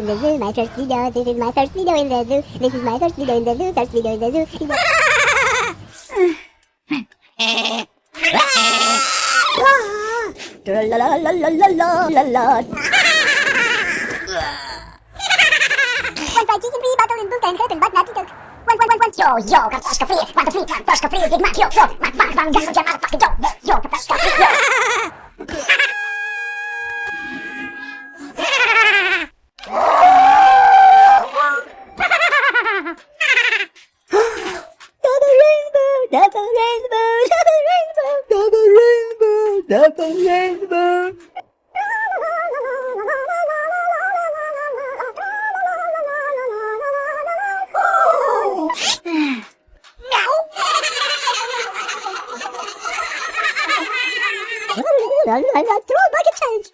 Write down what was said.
in the zoo. My first video. This is my first video in the zoo. This is my first video in the zoo. First video in the zoo. La la la la la la la la. One fried chicken free bottle in boot and helping but not to talk. One. Yo, картошка фри, картошка фри, Big Mac, yo, Mac, gas, я motherfucking yo, картошка фри, yo. Double rainbow. I throw a bucket change.